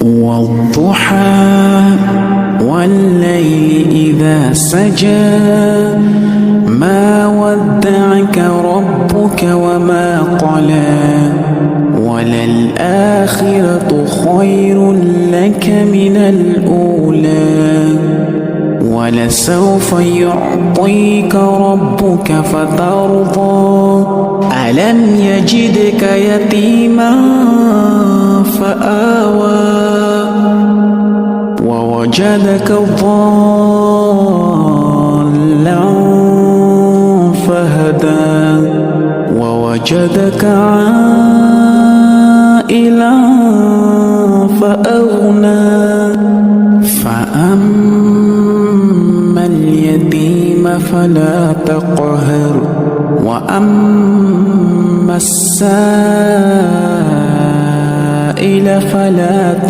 والضحى والليل إذا سجى ما ودعك ربك وما قلى وللآخرة خير لك من الأولى ولسوف يعطيك ربك فترضى ألم يجدك يتيما فآوى ووجدك ضالا فهدى ووجدك عائلا فأغنى فأما اليتيم فلا تقهر وأما السائل فلا تنهر